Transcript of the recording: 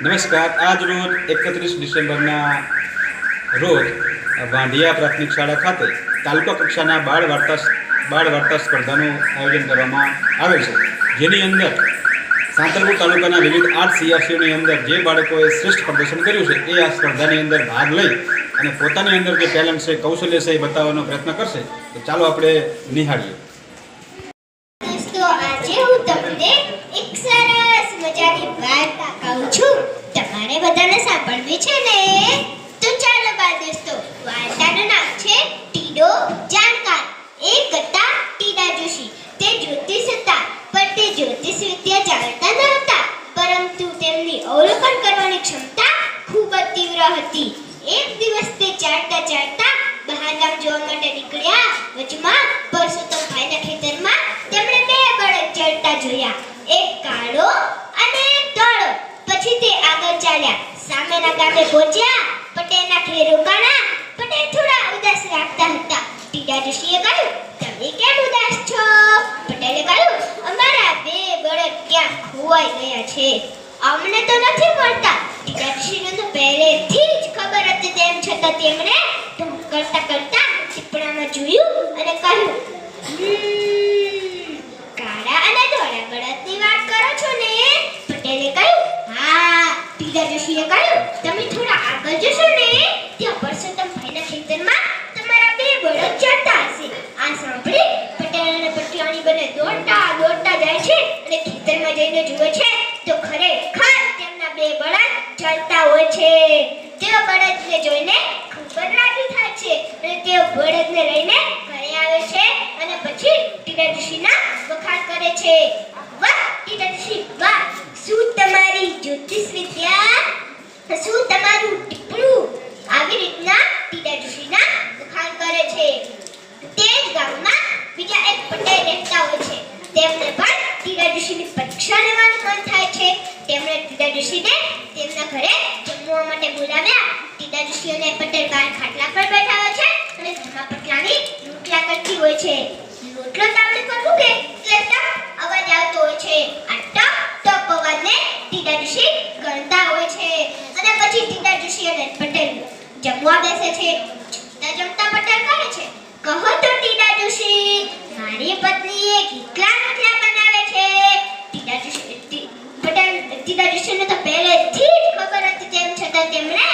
નમસ્કાર. આજ રોજ 31 ડિસેમ્બરના રોજ વાંઢિયા પ્રાથમિક શાળા ખાતે તાલુકા કક્ષાના બાળ વાર્તા સ્પર્ધાનું આયોજન કરવામાં આવેલ છે, જેની અંદર સાંતલપુર તાલુકાના વિવિધ 8 સીઆરસીઓની અંદર જે બાળકોએ શ્રેષ્ઠ પ્રદર્શન કર્યું છે એ આ સ્પર્ધાની અંદર ભાગ લઈ અને પોતાની અંદર જે ટેલેન્ટ છે, કૌશલ્ય છે એ બતાવવાનો પ્રયત્ન કરશે. તો ચાલો આપણે નિહાળીએ. તમારે બધાને સાંભળવી છે ને? તો ચાલો બાળ દોસ્તો, વાર્તાનું નામ છે ટીડો જાણકાર. એક હતા ટીડા જોશી. તે જ્યોતિષ હતા, પણ તે જ્યોતિષ વિદ્યા જાણતા ન હતા, પરંતુ તેમની અવલોકન કરવાની ક્ષમતા ખૂબ જ તીવ્ર હતી. એક દિવસ તે ચાલતા બહારગામ જવા માટે નીકળ્યા. વચમાં પરસોત્તમભાઈના ખેતરમાં તેમણે બે બળદ ચડતા જોયા, એક કાળો અને એક ધોળો. પછી તે આગળ ચાલ્યા. સામેના ગામે પહોંચ્યા. પટેલના ઘેર રોકાણા. પટેલ થોડા ઉદાસ લાગતા હતા. ટીડા જોશીએ કહ્યું, તમે કેમ ઉદાસ છો? પટેલે કહ્યું, અમારા બે બળદ ક્યાં ખોવાઈ ગયા છે, અમને તો નથી મળતા. ટીડા જોશીને તો પહેલેથી જ ખબર હતી, તેમ છતાં તેમણે કરતા ટીપણામાં જોયું અને કહ્યું, કાળા અને ધોળા બળદની વાત કરો છો ને? પટેલે કહ્યું, હા. ટીડા જોશીએ કહ્યું, તમે થોડા આગળ જશો ને, ત્યાં પરસોત્તમભાઈના ખેતરમાં તમારા બે બળદ ચડતા હશે. આ સાંભળી પટેલ અને પટલાણી બંને દોડતા જાય છે અને ખેતરમાં જઈને જુએ છે તો ખરેખર તેમના બે બળદ ચડતા હોય છે. તેઓ બળદને જોઈને ખૂબ જ રાજી થાય છે અને તેઓ બળદને લઈને ઘરે આવે છે અને પછી ટીડા જોશીના વખાણ કરે છે. વાહ ટીડા જોશી, વાહ! શું તમારી જ્યોતિષ વિદ્યા, શું તમારું ટીપણું! આવી રીતના ટીડા જોશીના વખાણ કરે છે. તે જ ગામમાં બીજા એક પટેલ રહેતા હોય છે. તેમને પણ ટીડા જોશીની પરીક્ષા લેવાનું મન થાય છે. તેમણે ટીડા જોશીને તેમના ઘરે જમવા માટે બોલાવ્યા. ટીડા જોશી અને પટેલ બહાર ખાટલા પર બેઠા હોય છે અને ઘરમાં પટલાણી રોટલા કરતી હોય છે. રોટલો તાવડી પર મૂકે એટલે ટપ અવાજ આવતો હોય છે. આ ટપ અવાજને ટીડા જોશી ગણતા હોય છે અને પછી ટીડા જોશી અને પટેલ જમવા બેસે છે. જમતા પટેલ કહે છે, કહો તો ટીડા જોશી, મારી પત્નીએ કેટલા રોટલા બનાવે છે? ટીડા જોશીને તો પહેલેથી જ ખબર હતી, તેમ છતાં તેમણે